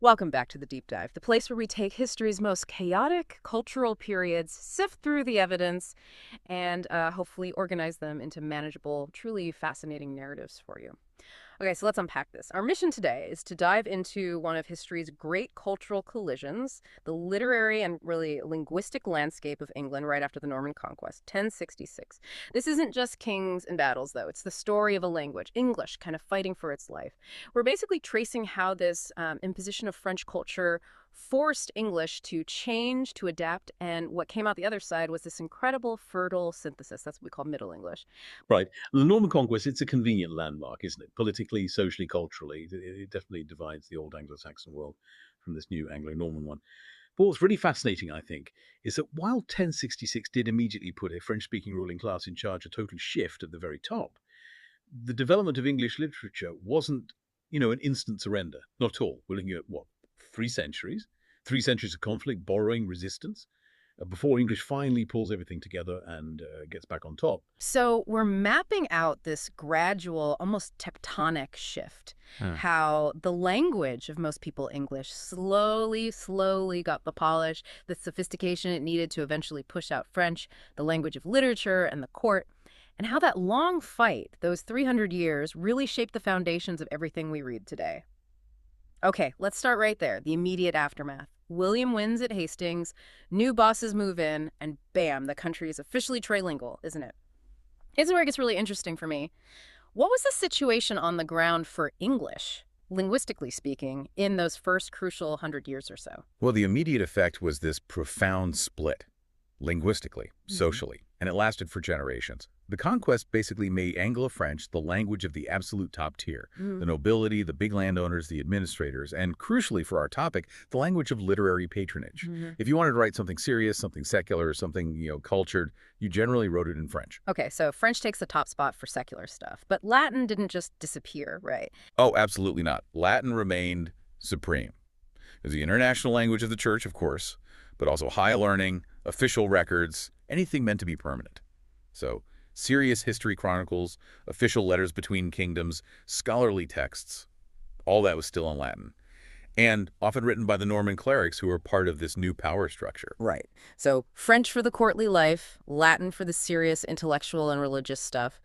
Welcome back to the Deep Dive, the place where we take history's most chaotic cultural periods, sift through the evidence, and hopefully organize them into manageable, truly fascinating narratives for you. Okay, so let's unpack this. Our mission today is to dive into one of history's great cultural collisions, the literary and really linguistic landscape of England right after the Norman Conquest, 1066. This isn't just kings and battles, though. It's the story of a language, English, kind of fighting for its life. We're basically tracing how this imposition of French culture forced English to change, to adapt, and what came out the other side was this incredible, fertile synthesis. That's what we call Middle English. Right. The Norman Conquest, it's a convenient landmark, isn't it? Politically, socially, culturally. It definitely divides the old Anglo-Saxon world from this new Anglo-Norman one. But what's really fascinating, I think, is that while 1066 did immediately put a French-speaking ruling class in charge, a total shift at the very top, the development of English literature wasn't, an instant surrender. Not at all. We're looking at, what, 3 centuries? 3 centuries of conflict, borrowing, resistance, before English finally pulls everything together and gets back on top. So we're mapping out this gradual, almost tectonic shift, how the language of most people English slowly got the polish, the sophistication it needed to eventually push out French, the language of literature and the court, and how that long fight, those 300 years, really shaped the foundations of everything we read today. Okay, let's start right there, the immediate aftermath. William wins at Hastings, new bosses move in, and bam, the country is officially trilingual, isn't it? Here's where it gets really interesting for me. What was the situation on the ground for English, linguistically speaking, in those first crucial 100 years or so? Well, the immediate effect was this profound split, linguistically, socially, and it lasted for generations. The conquest basically made Anglo-French the language of the absolute top tier, the nobility, the big landowners, the administrators, and crucially for our topic, the language of literary patronage. If you wanted to write something serious, something secular, something, cultured, you generally wrote it in French. Okay, so French takes the top spot for secular stuff, but Latin didn't just disappear, right? Oh, absolutely not. Latin remained supreme. It was the international language of the church, of course, but also high learning, official records, anything meant to be permanent. So, serious history chronicles, official letters between kingdoms, scholarly texts, all that was still in Latin. And often written by the Norman clerics who were part of this new power structure. Right. So French for the courtly life, Latin for the serious intellectual and religious stuff,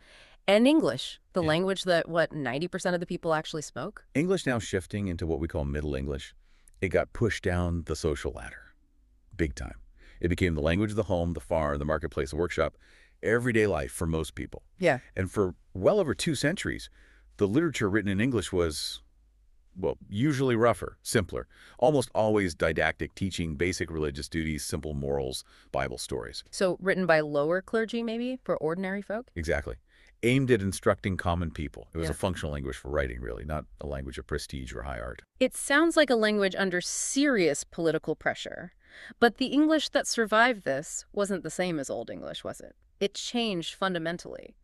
and English, the language that, 90% of the people actually spoke? English now shifting into what we call Middle English. It got pushed down the social ladder. Big time. It became the language of the home, the farm, the marketplace, the workshop, everyday life for most people. Yeah. And for well over 2 centuries, the literature written in English was, well, usually rougher, simpler, almost always didactic, teaching basic religious duties, simple morals, Bible stories. So written by lower clergy, maybe, for ordinary folk? Exactly. Aimed at instructing common people. It was Yeah. a functional language for writing, really, not a language of prestige or high art. It sounds like a language under serious political pressure. But the English that survived this wasn't the same as Old English, was it? It changed fundamentally.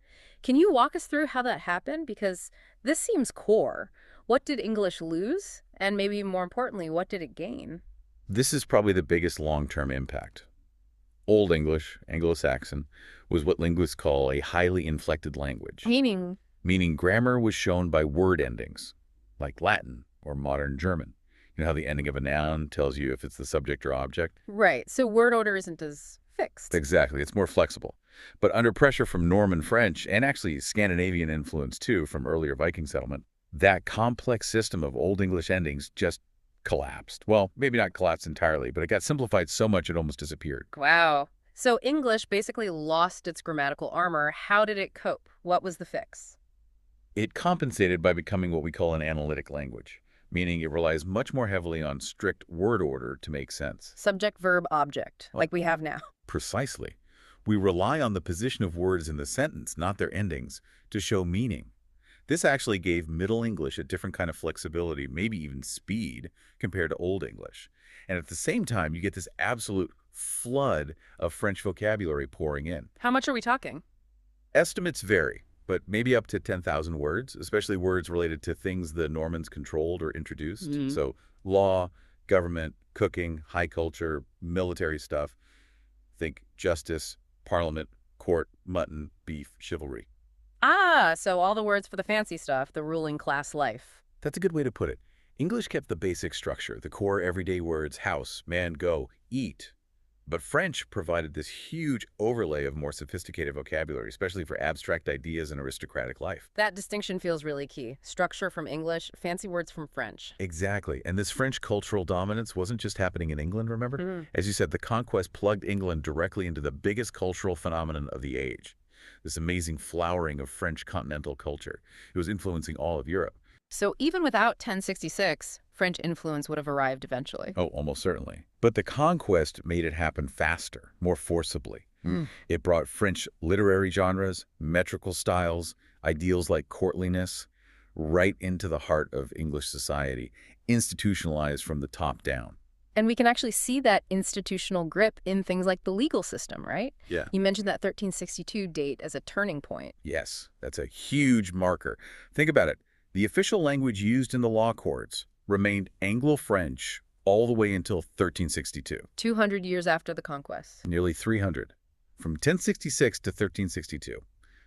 Can you walk us through how that happened? Because this seems core. What did English lose? And maybe more importantly, what did it gain? This is probably the biggest long-term impact. Old English, Anglo-Saxon, was what linguists call a highly inflected language. Meaning grammar was shown by word endings, like Latin or modern German. You know how the ending of a noun tells you if it's the subject or object? Right. So word order isn't as fixed. Exactly. It's more flexible. But under pressure from Norman French, and actually Scandinavian influence too from earlier Viking settlement, that complex system of Old English endings just collapsed. Well, maybe not collapsed entirely, but it got simplified so much it almost disappeared. Wow. So English basically lost its grammatical armor. How did it cope? What was the fix? It compensated by becoming what we call an analytic language, meaning it relies much more heavily on strict word order to make sense. Subject, verb, object, like we have now. Precisely. We rely on the position of words in the sentence, not their endings, to show meaning. This actually gave Middle English a different kind of flexibility, maybe even speed, compared to Old English. And at the same time, you get this absolute flood of French vocabulary pouring in. How much are we talking? Estimates vary, but maybe up to 10,000 words, especially words related to things the Normans controlled or introduced. So law, government, cooking, high culture, military stuff. Think justice, parliament, court, mutton, beef, chivalry. Ah, so all the words for the fancy stuff, the ruling class life. That's a good way to put it. English kept the basic structure, the core everyday words, house, man, go, eat. But French provided this huge overlay of more sophisticated vocabulary, especially for abstract ideas and aristocratic life. That distinction feels really key. Structure from English, fancy words from French. Exactly. And this French cultural dominance wasn't just happening in England, remember? As you said, the conquest plugged England directly into the biggest cultural phenomenon of the age. This amazing flowering of French continental culture. It was influencing all of Europe. So even without 1066, French influence would have arrived eventually. Oh, almost certainly. But the conquest made it happen faster, more forcibly. It brought French literary genres, metrical styles, ideals like courtliness, right into the heart of English society, institutionalized from the top down. And we can actually see that institutional grip in things like the legal system, right? Yeah. You mentioned that 1362 date as a turning point. Yes, that's a huge marker. Think about it. The official language used in the law courts remained Anglo-French all the way until 1362. 200 years after the conquest. Nearly 300. From 1066 to 1362.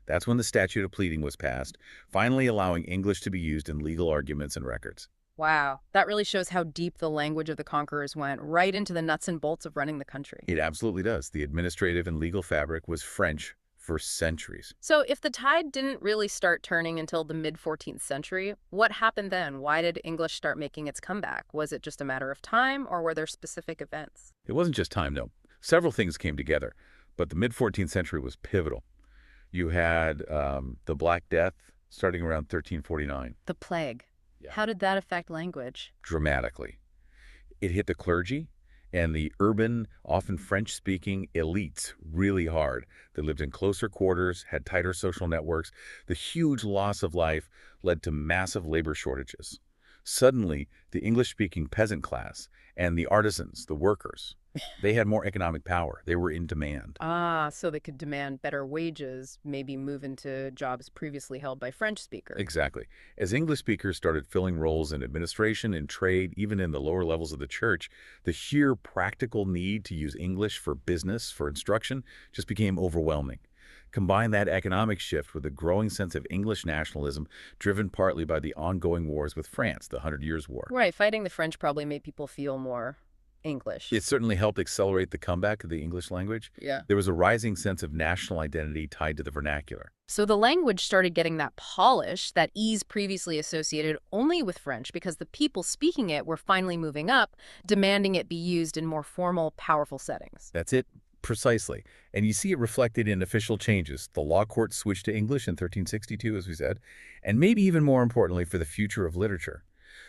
That's when the statute of pleading was passed, finally allowing English to be used in legal arguments and records. Wow, that really shows how deep the language of the conquerors went, right into the nuts and bolts of running the country. It absolutely does. The administrative and legal fabric was French for centuries. So if the tide didn't really start turning until the mid-14th century, what happened then? Why did English start making its comeback? Was it just a matter of time, or were there specific events? It wasn't just time, no. Several things came together, but the mid-14th century was pivotal. You had the Black Death starting around 1349. The plague. Yeah. How did that affect language? Dramatically. It hit the clergy and the urban, often French-speaking elites really hard. They lived in closer quarters, had tighter social networks. The huge loss of life led to massive labor shortages. Suddenly, the English-speaking peasant class and the artisans, the workers, they had more economic power. They were in demand. Ah, so they could demand better wages, maybe move into jobs previously held by French speakers. Exactly. As English speakers started filling roles in administration, in trade, even in the lower levels of the church, the sheer practical need to use English for business, for instruction, just became overwhelming. Combine that economic shift with a growing sense of English nationalism, driven partly by the ongoing wars with France, the 100 Years' War. Right, fighting the French probably made people feel more English. It certainly helped accelerate the comeback of the English language. Yeah. There was a rising sense of national identity tied to the vernacular. So the language started getting that polish, that ease previously associated only with French, because the people speaking it were finally moving up, demanding it be used in more formal, powerful settings. That's it. Precisely. And you see it reflected in official changes. The law courts switched to English in 1362, as we said, and maybe even more importantly for the future of literature.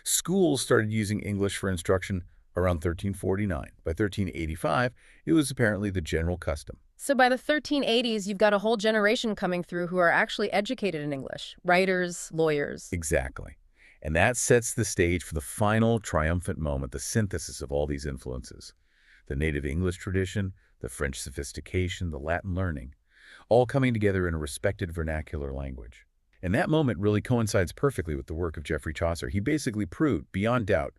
Schools started using English for instruction around 1349. By 1385, it was apparently the general custom. So by the 1380s, you've got a whole generation coming through who are actually educated in English. Writers, lawyers. Exactly. And that sets the stage for the final triumphant moment, the synthesis of all these influences. The native English tradition, the French sophistication, the Latin learning, all coming together in a respected vernacular language. And that moment really coincides perfectly with the work of Geoffrey Chaucer. He basically proved, beyond doubt,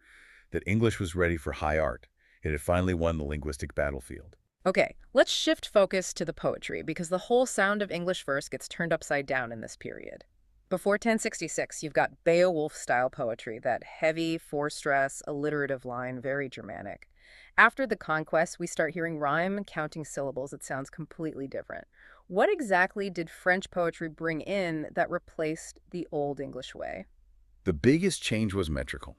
that English was ready for high art. It had finally won the linguistic battlefield. Okay, let's shift focus to the poetry, because the whole sound of English verse gets turned upside down in this period. Before 1066, you've got Beowulf-style poetry, that heavy, four-stress, alliterative line, very dramatic. After the conquest, we start hearing rhyme and counting syllables. It sounds completely different. What exactly did French poetry bring in that replaced the Old English way? The biggest change was metrical.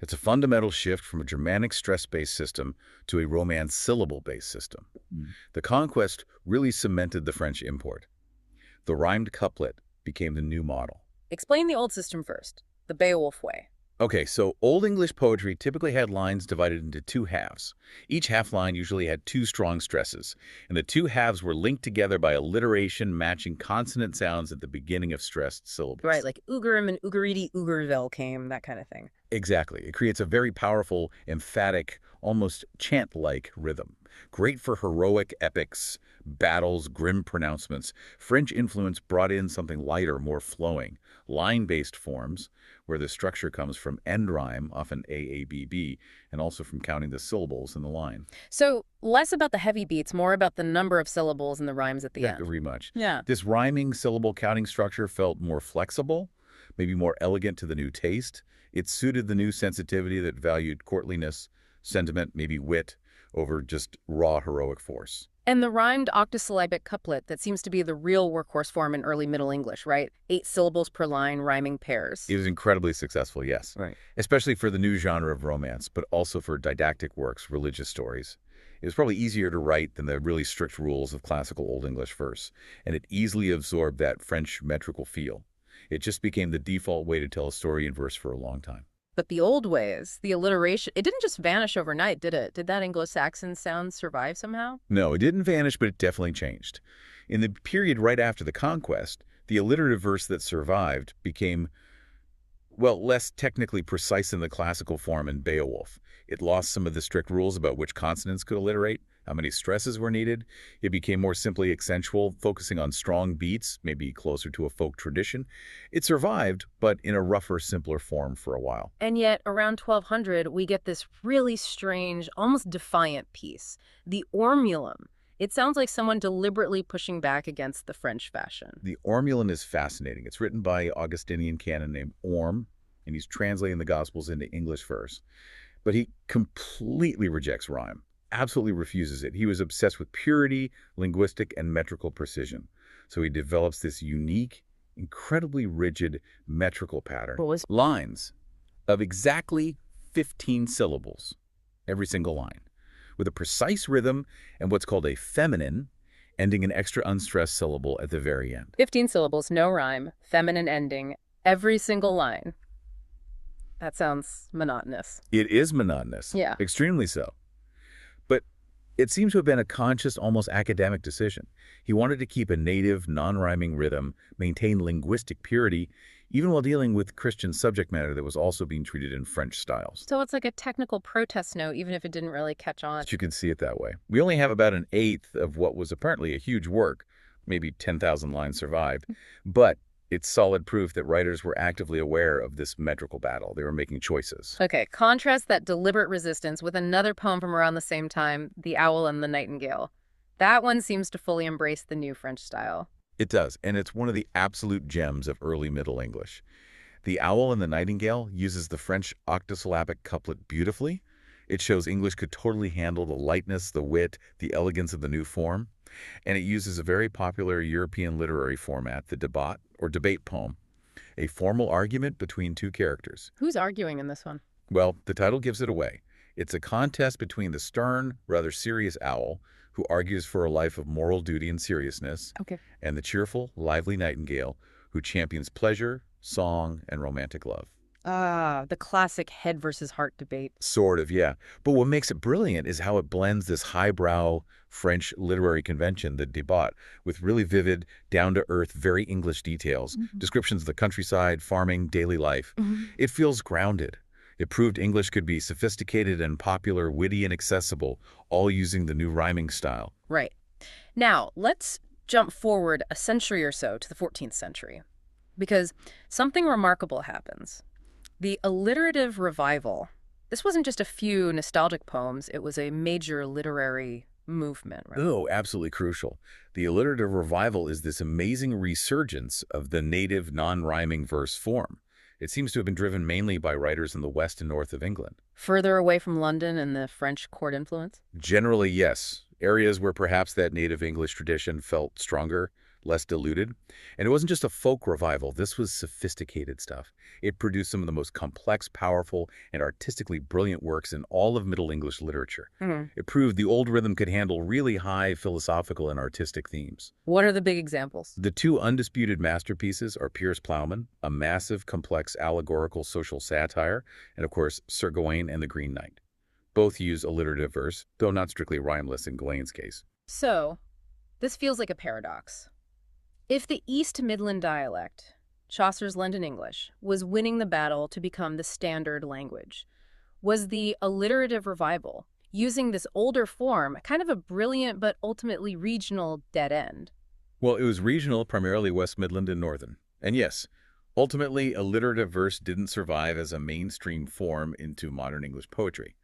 It's a fundamental shift from a Germanic stress-based system to a Romance syllable-based system. The conquest really cemented the French import. The rhymed couplet became the new model. Explain the old system first, the Beowulf way. Okay, so Old English poetry typically had lines divided into two halves. Each half line usually had two strong stresses, and the two halves were linked together by alliteration matching consonant sounds at the beginning of stressed syllables. Right, like Ugarim and Ugariti Ugarville came, that kind of thing. Exactly. It creates a very powerful, emphatic, almost chant-like rhythm. Great for heroic epics, battles, grim pronouncements. French influence brought in something lighter, more flowing. Line-based forms, where the structure comes from end rhyme, often AABB, and also from counting the syllables in the line. So less about the heavy beats, more about the number of syllables and the rhymes at the end. Very much. Yeah. This rhyming syllable counting structure felt more flexible, maybe more elegant to the new taste. It suited the new sensitivity that valued courtliness, sentiment, maybe wit, over just raw heroic force. And the rhymed octosyllabic couplet that seems to be the real workhorse form in early Middle English, right? 8 syllables per line, rhyming pairs. It was incredibly successful, yes. Right. Especially for the new genre of romance, but also for didactic works, religious stories. It was probably easier to write than the really strict rules of classical Old English verse, and it easily absorbed that French metrical feel. It just became the default way to tell a story in verse for a long time. But the old ways, the alliteration, it didn't just vanish overnight, did it? Did that Anglo-Saxon sound survive somehow? No, it didn't vanish, but it definitely changed. In the period right after the conquest, the alliterative verse that survived became, well, less technically precise in the classical form in Beowulf. It lost some of the strict rules about which consonants could alliterate, how many stresses were needed. It became more simply accentual, focusing on strong beats, maybe closer to a folk tradition. It survived, but in a rougher, simpler form for a while. And yet, around 1200, we get this really strange, almost defiant piece, the Ormulum. It sounds like someone deliberately pushing back against the French fashion. The Ormulum is fascinating. It's written by an Augustinian canon named Orm, and he's translating the Gospels into English verse. But he completely rejects rhyme. Absolutely refuses it. He was obsessed with purity, linguistic, and metrical precision. So he develops this unique, incredibly rigid metrical pattern. Lines of exactly 15 syllables, every single line, with a precise rhythm and what's called a feminine, ending an extra unstressed syllable at the very end. 15 syllables, no rhyme, feminine ending, every single line. That sounds monotonous. It is monotonous. Yeah. Extremely so. But it seems to have been a conscious, almost academic decision. He wanted to keep a native, non-rhyming rhythm, maintain linguistic purity, even while dealing with Christian subject matter that was also being treated in French styles. So it's like a technical protest note, even if it didn't really catch on. But you can see it that way. We only have about an eighth of what was apparently a huge work. Maybe 10,000 lines survived. But it's solid proof that writers were actively aware of this metrical battle. They were making choices. Okay, contrast that deliberate resistance with another poem from around the same time, The Owl and the Nightingale. That one seems to fully embrace the new French style. It does, and it's one of the absolute gems of early Middle English. The Owl and the Nightingale uses the French octosyllabic couplet beautifully. It shows English could totally handle the lightness, the wit, the elegance of the new form. And it uses a very popular European literary format, the débat, or debate poem, a formal argument between two characters. Who's arguing in this one? Well, the title gives it away. It's a contest between the stern, rather serious owl, who argues for a life of moral duty and seriousness, and the cheerful, lively nightingale, who champions pleasure, song, and romantic love. Ah, the classic head versus heart debate. Sort of, yeah. But what makes it brilliant is how it blends this highbrow French literary convention, the débat, with really vivid, down-to-earth, very English details, descriptions of the countryside, farming, daily life. It feels grounded. It proved English could be sophisticated and popular, witty and accessible, all using the new rhyming style. Right. Now, let's jump forward a century or so to the 14th century, because something remarkable happens. The alliterative revival. This wasn't just a few nostalgic poems. It was a major literary movement, right? Oh, absolutely crucial. The alliterative revival is this amazing resurgence of the native non-rhyming verse form. It seems to have been driven mainly by writers in the west and north of England. Further away from London and the French court influence? Generally, yes. Areas where perhaps that native English tradition felt stronger, less diluted. And it wasn't just a folk revival. This was sophisticated stuff. It produced some of the most complex, powerful, and artistically brilliant works in all of Middle English literature. It proved the old rhythm could handle really high philosophical and artistic themes. What are the big examples? The two undisputed masterpieces are Piers Plowman, a massive, complex, allegorical social satire, and of course, Sir Gawain and the Green Knight. Both use alliterative verse, though not strictly rhymeless in Gawain's case. So, this feels like a paradox. If the East Midland dialect, Chaucer's London English, was winning the battle to become the standard language, was the alliterative revival, using this older form, kind of a brilliant but ultimately regional dead end? Well, it was regional, primarily West Midland and Northern. And yes, ultimately, alliterative verse didn't survive as a mainstream form into modern English poetry.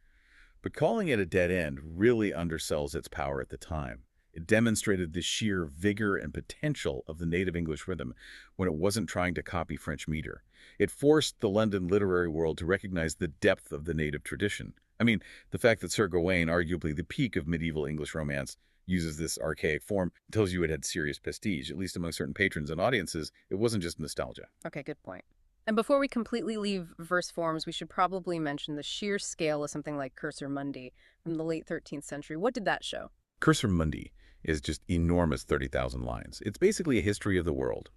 But calling it a dead end really undersells its power at the time. It demonstrated the sheer vigor and potential of the native English rhythm when it wasn't trying to copy French meter. It forced the London literary world to recognize the depth of the native tradition. I mean, the fact that Sir Gawain, arguably the peak of medieval English romance, uses this archaic form tells you it had serious prestige, at least among certain patrons and audiences. It wasn't just nostalgia. Okay, good point. And before we completely leave verse forms, we should probably mention the sheer scale of something like Cursor Mundi from the late 13th century. What did that show? Cursor Mundi is just enormous 30,000 lines. It's basically a history of the world,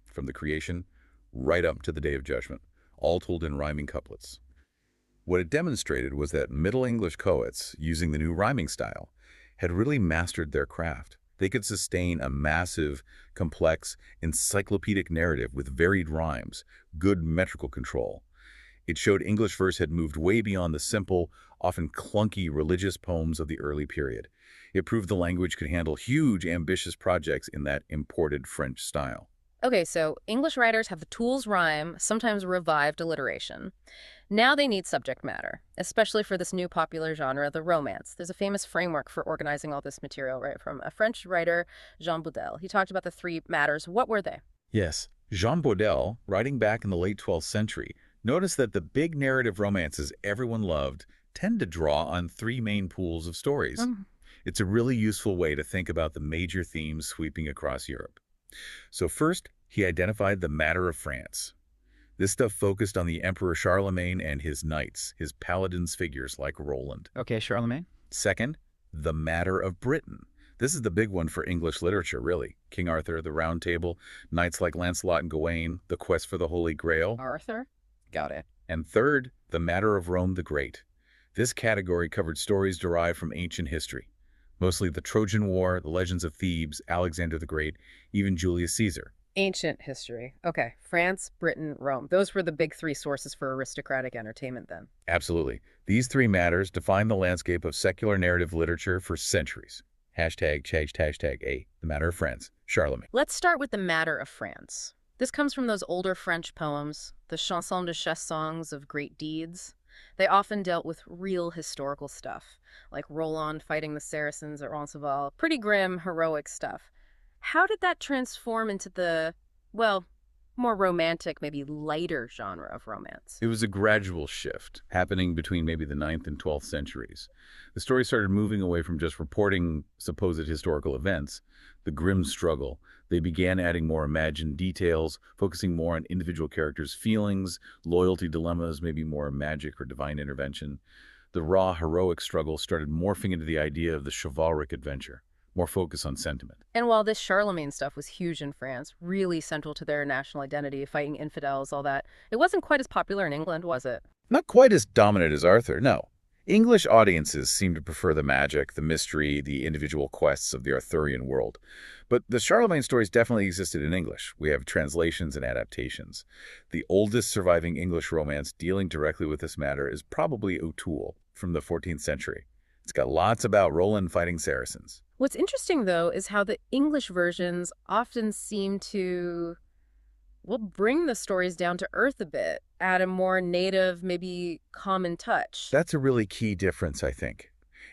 from the creation right up to the Day of Judgment, all told in rhyming couplets. What it demonstrated was that Middle English poets, using the new rhyming style, had really mastered their craft. They could sustain a massive, complex, encyclopedic narrative with varied rhymes, good metrical control. It showed English verse had moved way beyond the simple, often clunky religious poems of the early period. It proved the language could handle huge, ambitious projects in that imported French style. Okay, so English writers have the tools rhyme, sometimes revived alliteration. Now they need subject matter, especially for this new popular genre, the romance. There's a famous framework for organizing all this material, right, from a French writer, Jean Baudel. He talked about the three matters. What were they? Yes, Jean Baudel, writing back in the late 12th century, noticed that the big narrative romances everyone loved tend to draw on three main pools of stories. It's a really useful way to think about the major themes sweeping across Europe. So first, he identified the matter of France. This stuff focused on the Emperor Charlemagne and his knights, his paladins figures like Roland. Okay, Charlemagne. Second, the matter of Britain. This is the big one for English literature, really. King Arthur, the Round Table, knights like Lancelot and Gawain, the quest for the Holy Grail. Arthur? Got it. And third, the matter of Rome the Great. This category covered stories derived from ancient history, mostly the Trojan War, the legends of Thebes, Alexander the Great, even Julius Caesar. Ancient history. Okay, France, Britain, Rome. Those were the big three sources for aristocratic entertainment then. Absolutely. These three matters define the landscape of secular narrative literature for centuries. Hashtag A, the matter of France, Charlemagne. Let's start with the matter of France. This comes from those older French poems, the chansons de chasse songs of great deeds. They often dealt with real historical stuff, like Roland fighting the Saracens at Roncesvalles. Pretty grim, heroic stuff. How did that transform into the, well, more romantic, maybe lighter genre of romance? It was a gradual shift happening between maybe the 9th and 12th centuries. The story started moving away from just reporting supposed historical events, the grim struggle. They began adding more imagined details, focusing more on individual characters' feelings, loyalty dilemmas, maybe more magic or divine intervention. The raw, heroic struggle started morphing into the idea of the chivalric adventure, more focus on sentiment. And while this Charlemagne stuff was huge in France, really central to their national identity, fighting infidels, all that, it wasn't quite as popular in England, was it? Not quite as dominant as Arthur, no. English audiences seem to prefer the magic, the mystery, the individual quests of the Arthurian world. But the Charlemagne stories definitely existed in English. We have translations and adaptations. The oldest surviving English romance dealing directly with this matter is probably O'Toole from the 14th century. It's got lots about Roland fighting Saracens. What's interesting, though, is how the English versions often seem to, well, bring the stories down to earth a bit, add a more native, maybe common touch. That's a really key difference, I think.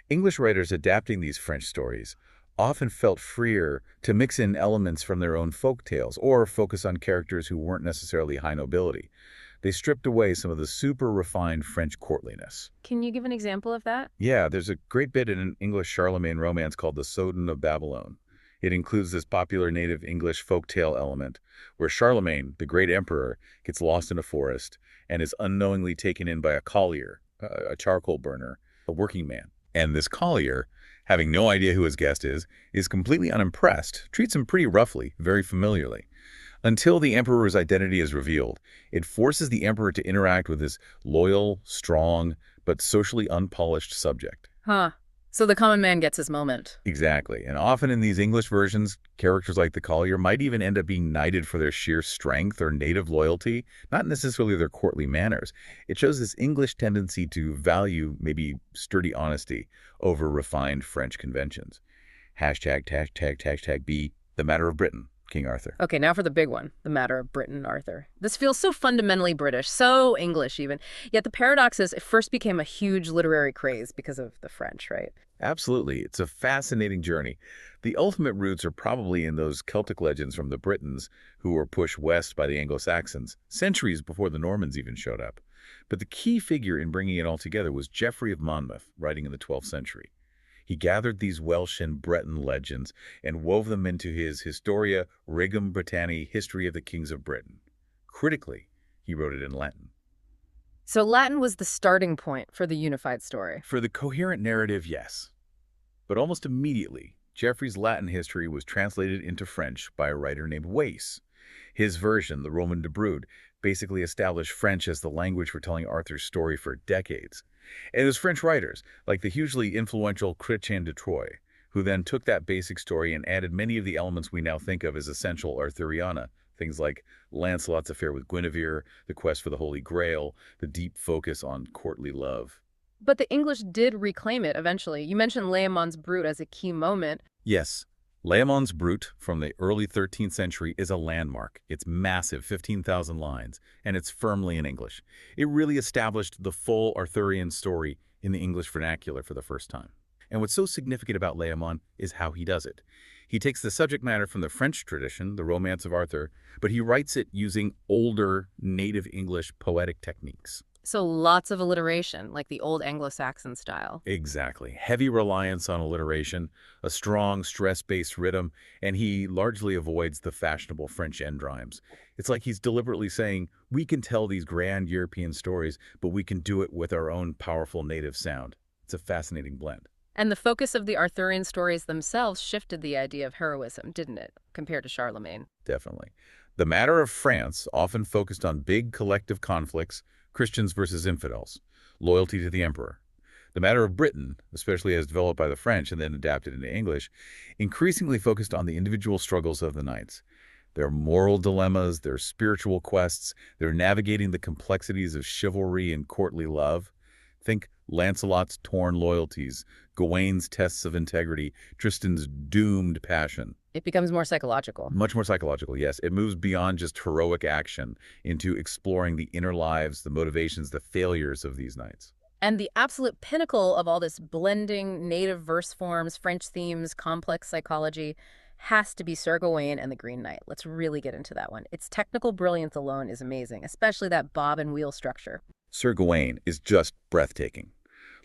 English writers adapting these French stories often felt freer to mix in elements from their own folk tales or focus on characters who weren't necessarily high nobility. They stripped away some of the super refined French courtliness. Can you give an example of that? Yeah, there's a great bit in an English Charlemagne romance called The Soden of Babylon. It includes this popular native English folktale element where Charlemagne, the great emperor, gets lost in a forest and is unknowingly taken in by a collier, a charcoal burner, a working man. And this collier, having no idea who his guest is completely unimpressed, treats him pretty roughly, very familiarly. Until the emperor's identity is revealed, it forces the emperor to interact with this loyal, strong, but socially unpolished subject. Huh. So the common man gets his moment. Exactly. And often in these English versions, characters like the collier might even end up being knighted for their sheer strength or native loyalty, not necessarily their courtly manners. It shows this English tendency to value maybe sturdy honesty over refined French conventions. Hashtag B, the matter of Britain. King Arthur. Okay, now for the big one, the matter of Britain and Arthur. This feels so fundamentally British, so English even. Yet the paradox is it first became a huge literary craze because of the French, right? Absolutely. It's a fascinating journey. The ultimate roots are probably in those Celtic legends from the Britons who were pushed west by the Anglo-Saxons, centuries before the Normans even showed up. But the key figure in bringing it all together was Geoffrey of Monmouth, writing in the 12th century. He gathered these Welsh and Breton legends and wove them into his Historia Regum Britanniae, History of the Kings of Britain. Critically, he wrote it in Latin. So Latin was the starting point for the unified story. For the coherent narrative, yes. But almost immediately, Geoffrey's Latin history was translated into French by a writer named Wace. His version, the Roman de Brood, basically established French as the language for telling Arthur's story for decades. And it was French writers, like the hugely influential Chrétien de Troyes, who then took that basic story and added many of the elements we now think of as essential Arthuriana, things like Lancelot's affair with Guinevere, the quest for the Holy Grail, the deep focus on courtly love. But the English did reclaim it eventually. You mentioned Layamon's Brut as a key moment. Yes, Layamon's Brut from the early 13th century is a landmark. It's massive, 15,000 lines, and it's firmly in English. It really established the full Arthurian story in the English vernacular for the first time. And what's so significant about Layamon is how he does it. He takes the subject matter from the French tradition, the Romance of Arthur, but he writes it using older native English poetic techniques. So lots of alliteration, like the old Anglo-Saxon style. Exactly. Heavy reliance on alliteration, a strong stress-based rhythm, and he largely avoids the fashionable French end rhymes. It's like he's deliberately saying, we can tell these grand European stories, but we can do it with our own powerful native sound. It's a fascinating blend. And the focus of the Arthurian stories themselves shifted the idea of heroism, didn't it, compared to Charlemagne? Definitely. The matter of France often focused on big collective conflicts, Christians versus infidels, loyalty to the emperor. The matter of Britain, especially as developed by the French and then adapted into English, increasingly focused on the individual struggles of the knights. Their moral dilemmas, their spiritual quests, they're navigating the complexities of chivalry and courtly love. Think Lancelot's torn loyalties, Gawain's tests of integrity, Tristan's doomed passion. It becomes more psychological. Much more psychological, yes. It moves beyond just heroic action into exploring the inner lives, the motivations, the failures of these knights. And the absolute pinnacle of all this blending native verse forms, French themes, complex psychology has to be Sir Gawain and the Green Knight. Let's really get into that one. Its technical brilliance alone is amazing, especially that bob and wheel structure. Sir Gawain is just breathtaking.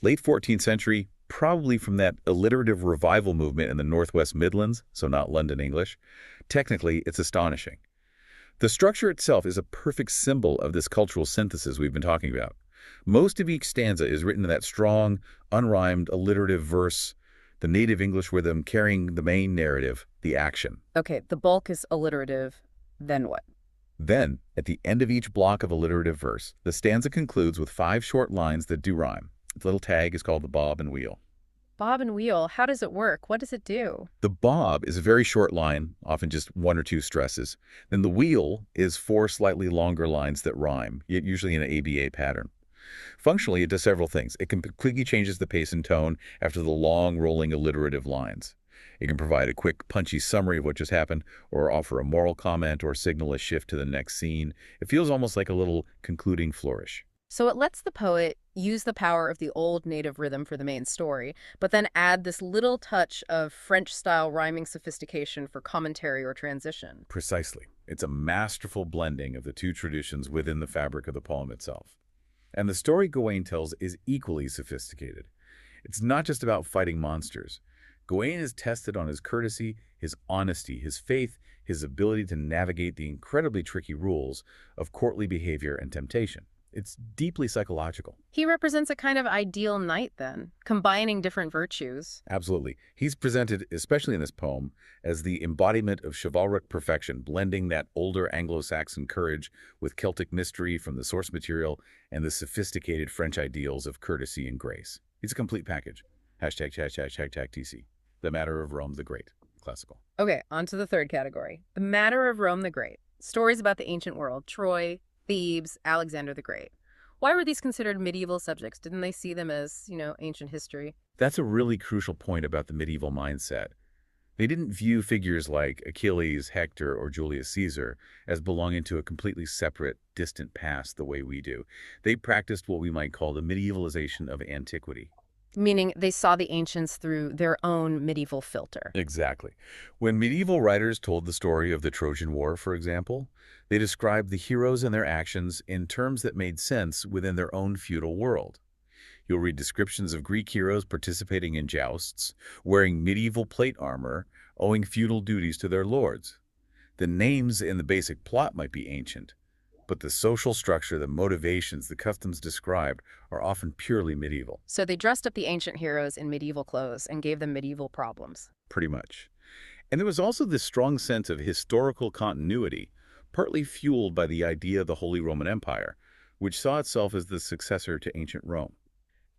Late 14th century, probably from that alliterative revival movement in the Northwest Midlands, so not London English. Technically, it's astonishing. The structure itself is a perfect symbol of this cultural synthesis we've been talking about. Most of each stanza is written in that strong, unrhymed, alliterative verse, the native English rhythm carrying the main narrative, the action. Okay, the bulk is alliterative. Then what? Then, at the end of each block of alliterative verse, the stanza concludes with 5 short lines that do rhyme. The little tag is called the bob and wheel. Bob and wheel, how does it work? What does it do? The bob is a very short line, often just 1 or 2 stresses. Then the wheel is 4 slightly longer lines that rhyme, usually in an ABA pattern. Functionally, it does several things. It completely changes the pace and tone after the long, rolling alliterative lines. It can provide a quick, punchy summary of what just happened, or offer a moral comment or signal a shift to the next scene. It feels almost like a little concluding flourish. So it lets the poet use the power of the old native rhythm for the main story, but then add this little touch of French-style rhyming sophistication for commentary or transition. Precisely. It's a masterful blending of the two traditions within the fabric of the poem itself. And the story Gawain tells is equally sophisticated. It's not just about fighting monsters. Gawain is tested on his courtesy, his honesty, his faith, his ability to navigate the incredibly tricky rules of courtly behavior and temptation. It's deeply psychological. He represents a kind of ideal knight then, combining different virtues. Absolutely. He's presented, especially in this poem, as the embodiment of chivalric perfection, blending that older Anglo-Saxon courage with Celtic mystery from the source material and the sophisticated French ideals of courtesy and grace. It's a complete package. Hashtag TC. The Matter of Rome the Great. Classical. Okay, on to the third category. The Matter of Rome the Great. Stories about the ancient world. Troy, Thebes, Alexander the Great. Why were these considered medieval subjects? Didn't they see them as, ancient history? That's a really crucial point about the medieval mindset. They didn't view figures like Achilles, Hector, or Julius Caesar as belonging to a completely separate, distant past the way we do. They practiced what we might call the medievalization of antiquity. Meaning they saw the ancients through their own medieval filter. Exactly. When medieval writers told the story of the Trojan War, for example, they described the heroes and their actions in terms that made sense within their own feudal world. You'll read descriptions of Greek heroes participating in jousts, wearing medieval plate armor, owing feudal duties to their lords. The names in the basic plot might be ancient, but the social structure, the motivations, the customs described are often purely medieval. So they dressed up the ancient heroes in medieval clothes and gave them medieval problems. Pretty much. And there was also this strong sense of historical continuity, partly fueled by the idea of the Holy Roman Empire, which saw itself as the successor to ancient Rome.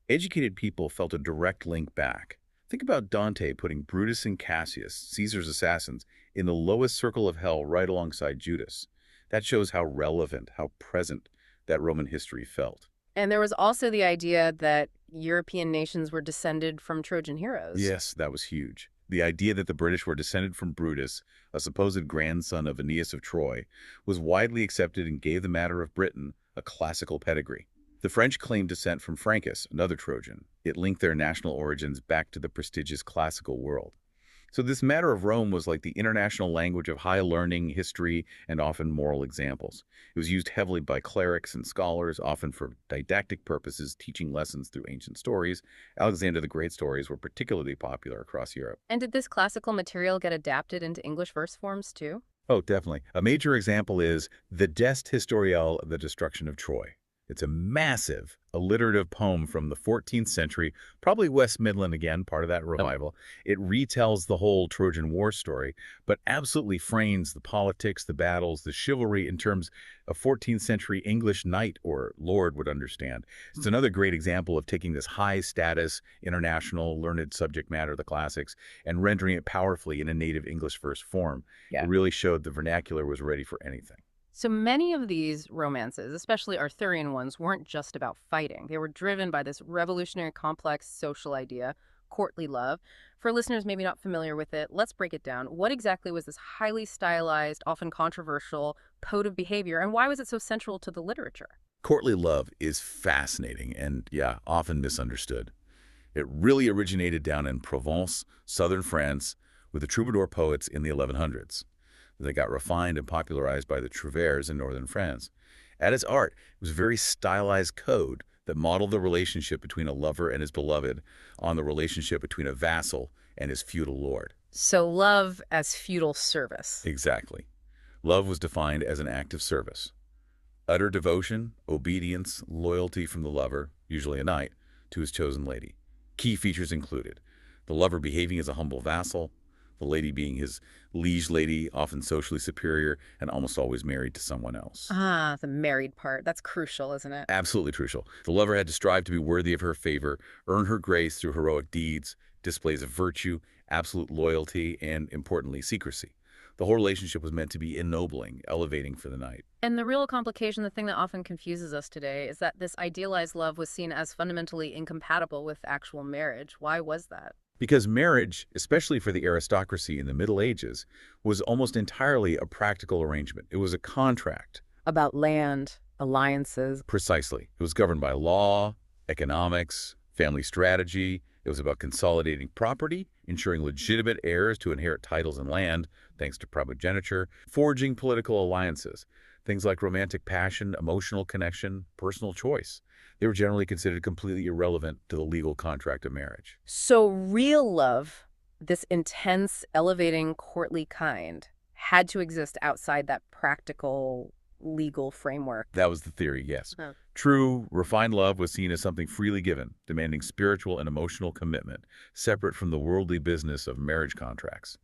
Educated people felt a direct link back. Think about Dante putting Brutus and Cassius, Caesar's assassins, in the lowest circle of hell right alongside Judas. That shows how relevant, how present that Roman history felt. And there was also the idea that European nations were descended from Trojan heroes. Yes, that was huge. The idea that the British were descended from Brutus, a supposed grandson of Aeneas of Troy, was widely accepted and gave the matter of Britain a classical pedigree. The French claimed descent from Francus, another Trojan. It linked their national origins back to the prestigious classical world. So this matter of Rome was like the international language of high learning, history, and often moral examples. It was used heavily by clerics and scholars, often for didactic purposes, teaching lessons through ancient stories. Alexander the Great stories were particularly popular across Europe. And did this classical material get adapted into English verse forms too? Oh, definitely. A major example is the Geste Historiale of the Destruction of Troy. It's a massive alliterative poem from the 14th century, probably West Midland again, part of that revival. It retells the whole Trojan War story, but absolutely frames the politics, the battles, the chivalry in terms a 14th century English knight or lord would understand. It's another great example of taking this high-status, international, learned subject matter, the classics, and rendering it powerfully in a native English verse form. Yeah. It really showed the vernacular was ready for anything. So many of these romances, especially Arthurian ones, weren't just about fighting. They were driven by this revolutionary, complex social idea, courtly love. For listeners maybe not familiar with it, let's break it down. What exactly was this highly stylized, often controversial code of behavior, and why was it so central to the literature? Courtly love is fascinating and, yeah, often misunderstood. It really originated down in Provence, southern France, with the troubadour poets in the 1100s. They got refined and popularized by the trouvères in northern France. At its art, it was a very stylized code that modeled the relationship between a lover and his beloved on the relationship between a vassal and his feudal lord. So love as feudal service. Exactly. Love was defined as an act of service. Utter devotion, obedience, loyalty from the lover, usually a knight, to his chosen lady. Key features included the lover behaving as a humble vassal, the lady being his liege lady, often socially superior, and almost always married to someone else. Ah, the married part. That's crucial, isn't it? Absolutely crucial. The lover had to strive to be worthy of her favor, earn her grace through heroic deeds, displays of virtue, absolute loyalty, and, importantly, secrecy. The whole relationship was meant to be ennobling, elevating for the knight. And the real complication, the thing that often confuses us today, is that this idealized love was seen as fundamentally incompatible with actual marriage. Why was that? Because marriage, especially for the aristocracy in the Middle Ages, was almost entirely a practical arrangement. It was a contract. About land, alliances. Precisely. It was governed by law, economics, family strategy. It was about consolidating property, ensuring legitimate heirs to inherit titles and land, thanks to primogeniture, forging political alliances, things like romantic passion, emotional connection, personal choice. They were generally considered completely irrelevant to the legal contract of marriage. So real love, this intense, elevating, courtly kind, had to exist outside that practical, legal framework. That was the theory, yes. Oh. True, refined love was seen as something freely given, demanding spiritual and emotional commitment, separate from the worldly business of marriage contracts.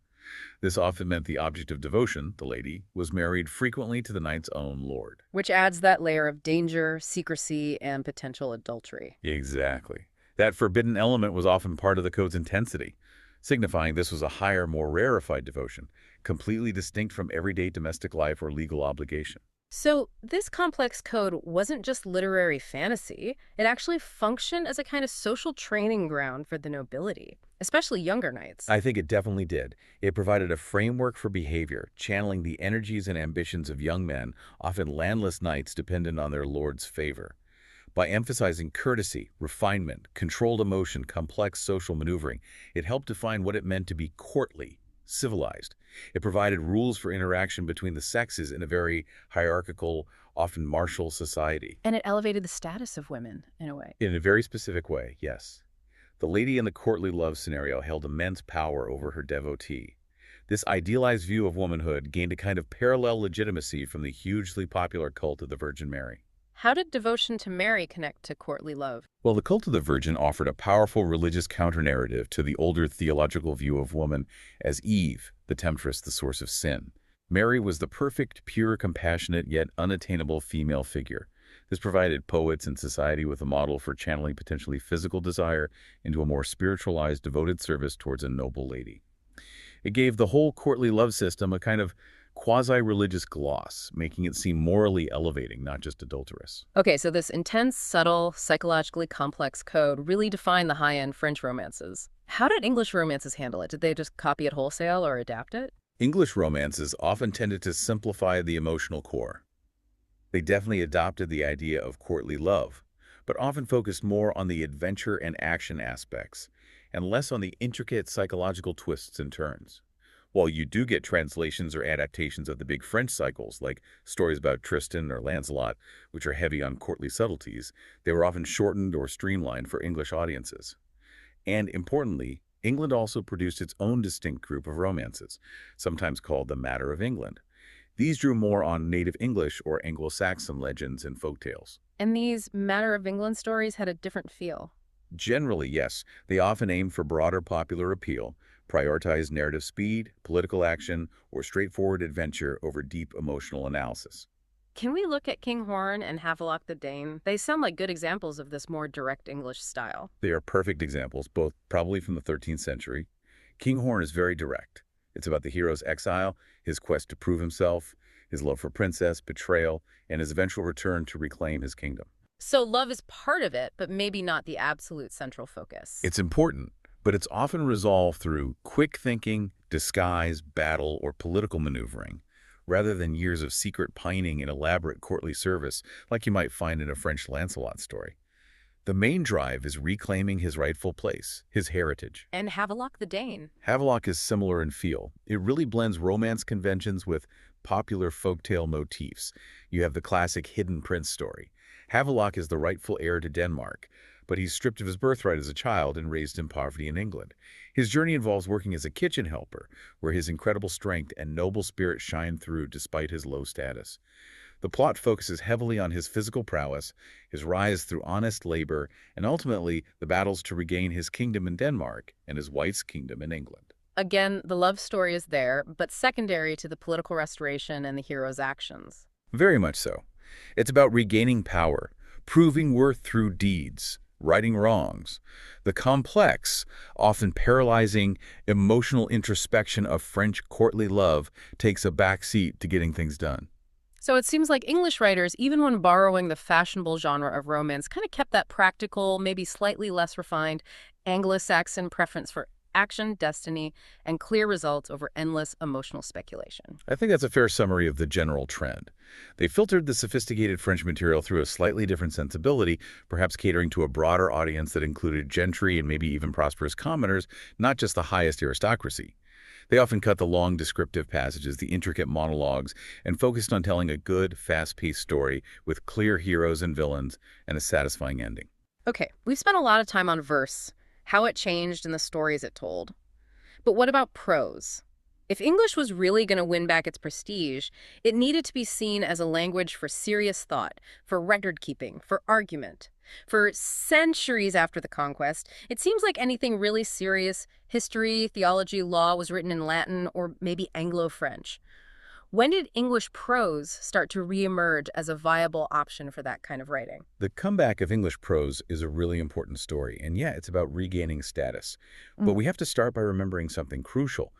This often meant the object of devotion, the lady, was married frequently to the knight's own lord. Which adds that layer of danger, secrecy, and potential adultery. Exactly. That forbidden element was often part of the code's intensity, signifying this was a higher, more rarefied devotion, completely distinct from everyday domestic life or legal obligation. So this complex code wasn't just literary fantasy. It actually functioned as a kind of social training ground for the nobility, especially younger knights. I think it definitely did. It provided a framework for behavior, channeling the energies and ambitions of young men, often landless knights dependent on their lord's favor. By emphasizing courtesy, refinement, controlled emotion, complex social maneuvering, it helped define what it meant to be courtly, civilized. It provided rules for interaction between the sexes in a very hierarchical, often martial society. And it elevated the status of women, in a way. In a very specific way, yes. The lady in the courtly love scenario held immense power over her devotee. This idealized view of womanhood gained a kind of parallel legitimacy from the hugely popular cult of the Virgin Mary. How did devotion to Mary connect to courtly love? Well, the cult of the Virgin offered a powerful religious counter-narrative to the older theological view of woman as Eve, the temptress, the source of sin. Mary was the perfect, pure, compassionate, yet unattainable female figure. This provided poets and society with a model for channeling potentially physical desire into a more spiritualized, devoted service towards a noble lady. It gave the whole courtly love system a kind of quasi-religious gloss, making it seem morally elevating, not just adulterous. Okay, so this intense, subtle, psychologically complex code really defined the high-end French romances. How did English romances handle it? Did they just copy it wholesale or adapt it? English romances often tended to simplify the emotional core. They definitely adopted the idea of courtly love, but often focused more on the adventure and action aspects, and less on the intricate psychological twists and turns. While you do get translations or adaptations of the big French cycles, like stories about Tristan or Lancelot, which are heavy on courtly subtleties, they were often shortened or streamlined for English audiences. And importantly, England also produced its own distinct group of romances, sometimes called the Matter of England. These drew more on native English or Anglo-Saxon legends and folktales. And these Matter of England stories had a different feel. Generally, yes, they often aimed for broader popular appeal, prioritized narrative speed, political action, or straightforward adventure over deep emotional analysis. Can we look at Kinghorn and Havelock the Dane? They sound like good examples of this more direct English style. They are perfect examples, both probably from the 13th century. Kinghorn is very direct. It's about the hero's exile, his quest to prove himself, his love for princess, betrayal, and his eventual return to reclaim his kingdom. So love is part of it, but maybe not the absolute central focus. It's important, but it's often resolved through quick thinking, disguise, battle, or political maneuvering, rather than years of secret pining and elaborate courtly service like you might find in a French Lancelot story. The main drive is reclaiming his rightful place, his heritage. And Havelock the Dane. Havelock is similar in feel. It really blends romance conventions with popular folktale motifs. You have the classic hidden prince story. Havelock is the rightful heir to Denmark, but he's stripped of his birthright as a child and raised in poverty in England. His journey involves working as a kitchen helper, where his incredible strength and noble spirit shine through despite his low status. The plot focuses heavily on his physical prowess, his rise through honest labor, and ultimately the battles to regain his kingdom in Denmark and his wife's kingdom in England. Again, the love story is there, but secondary to the political restoration and the hero's actions. Very much so. It's about regaining power, proving worth through deeds, righting wrongs. The complex, often paralyzing, emotional introspection of French courtly love takes a back seat to getting things done. So it seems like English writers, even when borrowing the fashionable genre of romance, kind of kept that practical, maybe slightly less refined Anglo-Saxon preference for action, destiny, and clear results over endless emotional speculation. I think that's a fair summary of the general trend. They filtered the sophisticated French material through a slightly different sensibility, perhaps catering to a broader audience that included gentry and maybe even prosperous commoners, not just the highest aristocracy. They often cut the long descriptive passages, the intricate monologues, and focused on telling a good, fast-paced story with clear heroes and villains and a satisfying ending. Okay, we've spent a lot of time on verse, how it changed and the stories it told. But what about prose? If English was really going to win back its prestige, it needed to be seen as a language for serious thought, for record-keeping, for argument. For centuries after the conquest, it seems like anything really serious, history, theology, law, was written in Latin or maybe Anglo-French. When did English prose start to reemerge as a viable option for that kind of writing? The comeback of English prose is a really important story, and yeah, it's about regaining status. But we have to start by remembering something crucial.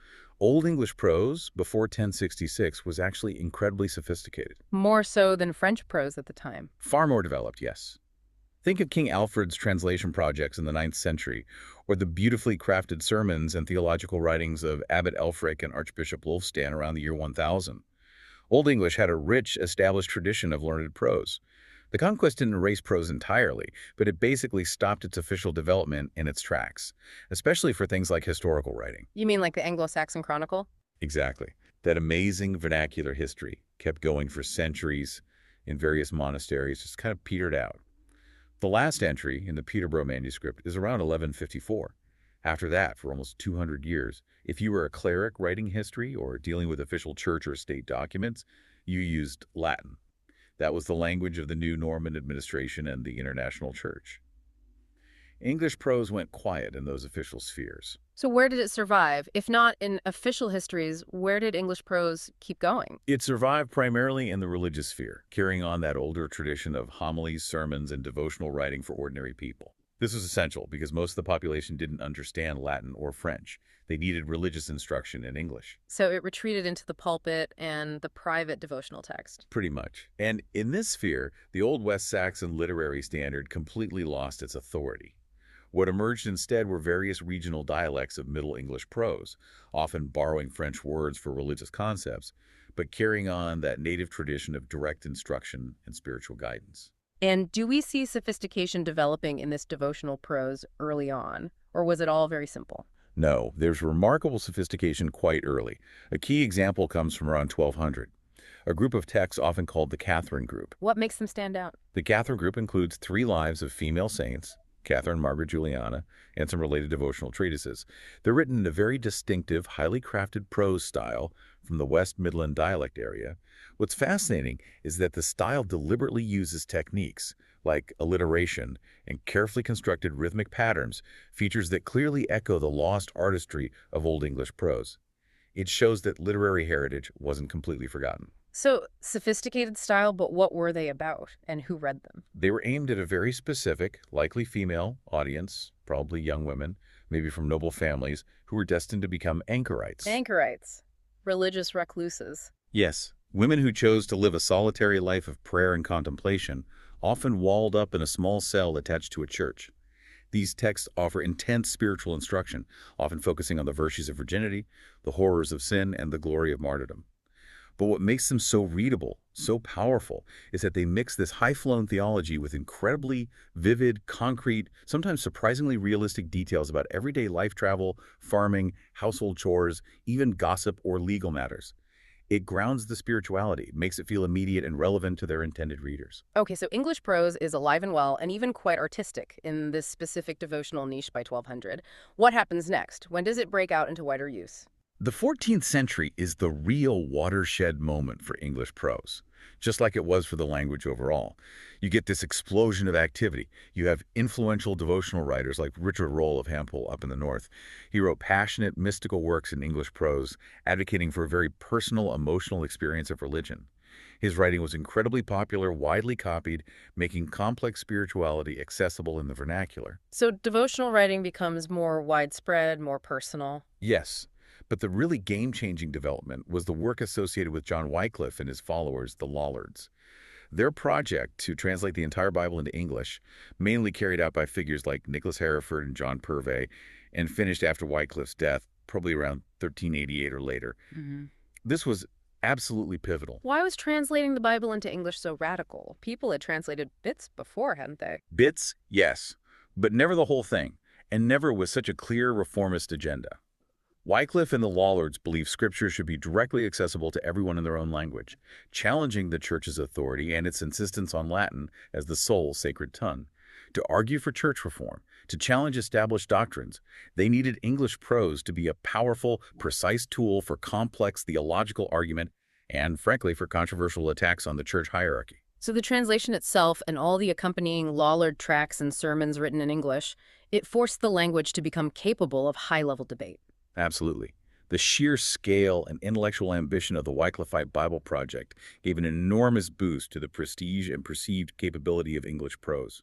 Old English prose before 1066 was actually incredibly sophisticated. More so than French prose at the time. Far more developed, yes. Think of King Alfred's translation projects in the 9th century, or the beautifully crafted sermons and theological writings of Abbot Elfric and Archbishop Wulfstan around the year 1000. Old English had a rich, established tradition of learned prose. The conquest didn't erase prose entirely, but it basically stopped its official development in its tracks, especially for things like historical writing. You mean like the Anglo-Saxon Chronicle? Exactly. That amazing vernacular history kept going for centuries in various monasteries, just kind of petered out. The last entry in the Peterborough manuscript is around 1154. After that, for almost 200 years, if you were a cleric writing history or dealing with official church or state documents, you used Latin. That was the language of the new Norman administration and the international church. English prose went quiet in those official spheres. So where did it survive? If not in official histories, where did English prose keep going? It survived primarily in the religious sphere, carrying on that older tradition of homilies, sermons, and devotional writing for ordinary people. This was essential because most of the population didn't understand Latin or French. They needed religious instruction in English. So it retreated into the pulpit and the private devotional text. Pretty much. And in this sphere, the Old West Saxon literary standard completely lost its authority. What emerged instead were various regional dialects of Middle English prose, often borrowing French words for religious concepts, but carrying on that native tradition of direct instruction and spiritual guidance. And do we see sophistication developing in this devotional prose early on, or was it all very simple? No, there's remarkable sophistication quite early. A key example comes from around 1200. A group of texts often called the Catherine Group. What makes them stand out? The Catherine Group includes 3 lives of female saints, Catherine, Margaret, Juliana, and some related devotional treatises. They're written in a very distinctive, highly crafted prose style from the West Midland dialect area. What's fascinating is that the style deliberately uses techniques like alliteration and carefully constructed rhythmic patterns, features that clearly echo the lost artistry of Old English prose. It shows that literary heritage wasn't completely forgotten. So, sophisticated style, but what were they about, and who read them? They were aimed at a very specific, likely female audience, probably young women, maybe from noble families, who were destined to become anchorites. Anchorites. Religious recluses. Yes, women who chose to live a solitary life of prayer and contemplation, often walled up in a small cell attached to a church. These texts offer intense spiritual instruction, often focusing on the virtues of virginity, the horrors of sin, and the glory of martyrdom. But what makes them so readable, so powerful, is that they mix this high-flown theology with incredibly vivid, concrete, sometimes surprisingly realistic details about everyday life travel, farming, household chores, even gossip or legal matters. It grounds the spirituality, makes it feel immediate and relevant to their intended readers. Okay, so English prose is alive and well, and even quite artistic in this specific devotional niche by 1200. What happens next? When does it break out into wider use? The 14th century is the real watershed moment for English prose, just like it was for the language overall. You get this explosion of activity. You have influential devotional writers like Richard Rolle of Hampole up in the north. He wrote passionate, mystical works in English prose, advocating for a very personal, emotional experience of religion. His writing was incredibly popular, widely copied, making complex spirituality accessible in the vernacular. So devotional writing becomes more widespread, more personal. Yes. But the really game-changing development was the work associated with John Wycliffe and his followers, the Lollards. Their project to translate the entire Bible into English, mainly carried out by figures like Nicholas Hereford and John Purvey, and finished after Wycliffe's death, probably around 1388 or later. This was absolutely pivotal. Why was translating the Bible into English so radical? People had translated bits before, hadn't they? Bits, yes, but never the whole thing, and never with such a clear reformist agenda. Wycliffe and the Lollards believed Scripture should be directly accessible to everyone in their own language, challenging the Church's authority and its insistence on Latin as the sole sacred tongue. To argue for church reform, to challenge established doctrines, they needed English prose to be a powerful, precise tool for complex theological argument and, frankly, for controversial attacks on the church hierarchy. So the translation itself and all the accompanying Lollard tracts and sermons written in English, it forced the language to become capable of high-level debate. Absolutely. The sheer scale and intellectual ambition of the Wycliffite Bible Project gave an enormous boost to the prestige and perceived capability of English prose.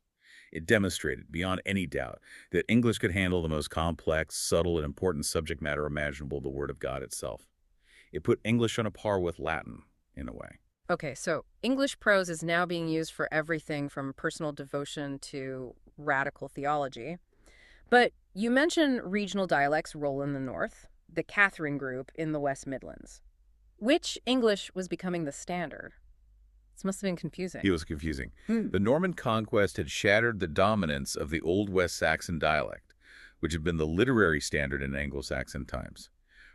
It demonstrated, beyond any doubt, that English could handle the most complex, subtle, and important subject matter imaginable, the Word of God itself. It put English on a par with Latin, in a way. Okay, so English prose is now being used for everything from personal devotion to radical theology. But you mentioned regional dialects' role in the North, the Catherine group in the West Midlands. Which English was becoming the standard? This must have been confusing. It was confusing. Hmm. The Norman conquest had shattered the dominance of the Old West Saxon dialect, which had been the literary standard in Anglo-Saxon times.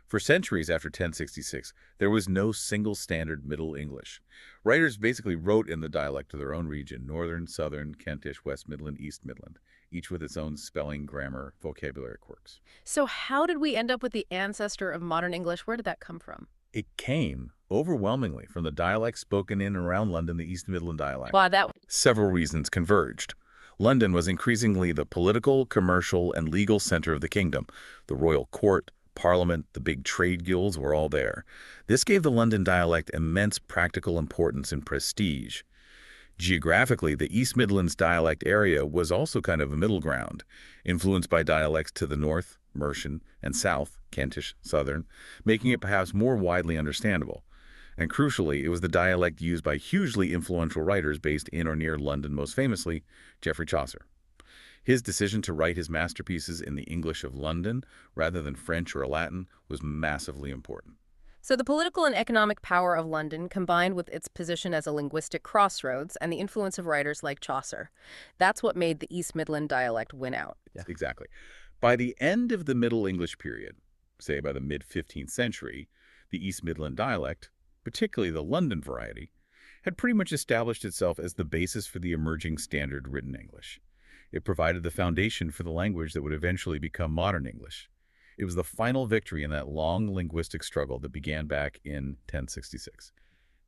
For centuries after 1066, there was no single standard Middle English. Writers basically wrote in the dialect of their own region, Northern, Southern, Kentish, West Midland, East Midland, each with its own spelling, grammar, vocabulary quirks. So how did we end up with the ancestor of modern English? Where did that come from? It came overwhelmingly from the dialect spoken in and around London, the East Midland dialect. Wow, that... Several reasons converged. London was increasingly the political, commercial, and legal center of the kingdom. The royal court, Parliament, the big trade guilds were all there. This gave the London dialect immense practical importance and prestige. Geographically, the East Midlands dialect area was also kind of a middle ground, influenced by dialects to the north, Mercian, and south, Kentish, Southern, making it perhaps more widely understandable. And crucially, it was the dialect used by hugely influential writers based in or near London, most famously, Geoffrey Chaucer. His decision to write his masterpieces in the English of London rather than French or Latin was massively important. So the political and economic power of London combined with its position as a linguistic crossroads and the influence of writers like Chaucer. That's what made the East Midland dialect win out. Yeah. Exactly. By the end of the Middle English period, say by the mid-15th century, the East Midland dialect, particularly the London variety, had pretty much established itself as the basis for the emerging standard written English. It provided the foundation for the language that would eventually become modern English. It was the final victory in that long linguistic struggle that began back in 1066.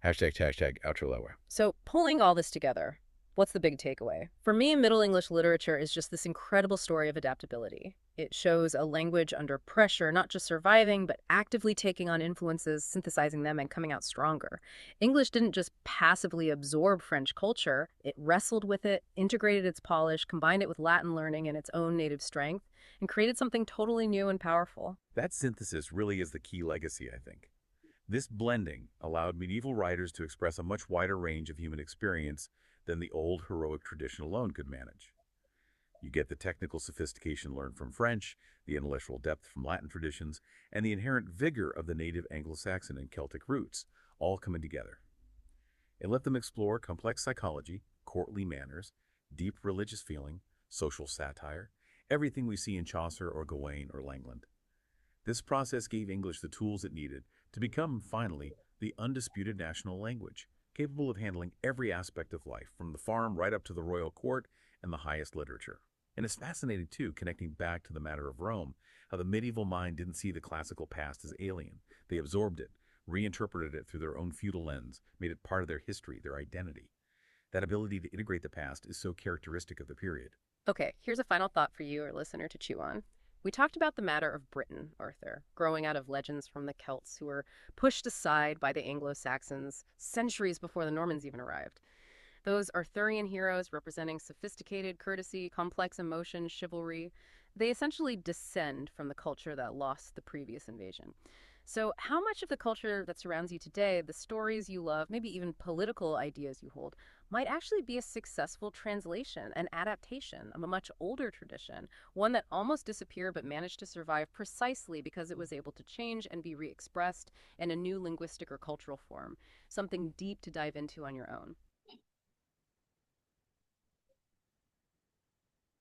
Hashtag outro lower. So pulling all this together, what's the big takeaway? For me, Middle English literature is just this incredible story of adaptability. It shows a language under pressure, not just surviving, but actively taking on influences, synthesizing them, and coming out stronger. English didn't just passively absorb French culture. It wrestled with it, integrated its polish, combined it with Latin learning and its own native strength, and created something totally new and powerful. That synthesis really is the key legacy, I think. This blending allowed medieval writers to express a much wider range of human experience than the old heroic tradition alone could manage. You get the technical sophistication learned from French, the intellectual depth from Latin traditions, and the inherent vigor of the native Anglo-Saxon and Celtic roots, all coming together. It let them explore complex psychology, courtly manners, deep religious feeling, social satire, everything we see in Chaucer or Gawain or Langland. This process gave English the tools it needed to become, finally, the undisputed national language, capable of handling every aspect of life, from the farm right up to the royal court and the highest literature. And it's fascinating, too, connecting back to the matter of Rome, how the medieval mind didn't see the classical past as alien. They absorbed it, reinterpreted it through their own feudal lens, made it part of their history, their identity. That ability to integrate the past is so characteristic of the period. Okay, here's a final thought for you, our listener, to chew on. We talked about the matter of Britain, Arthur, growing out of legends from the Celts who were pushed aside by the Anglo-Saxons centuries before the Normans even arrived. Those Arthurian heroes representing sophisticated courtesy, complex emotion, chivalry, they essentially descend from the culture that lost the previous invasion. So how much of the culture that surrounds you today, the stories you love, maybe even political ideas you hold, might actually be a successful translation, an adaptation of a much older tradition, one that almost disappeared but managed to survive precisely because it was able to change and be re-expressed in a new linguistic or cultural form, something deep to dive into on your own.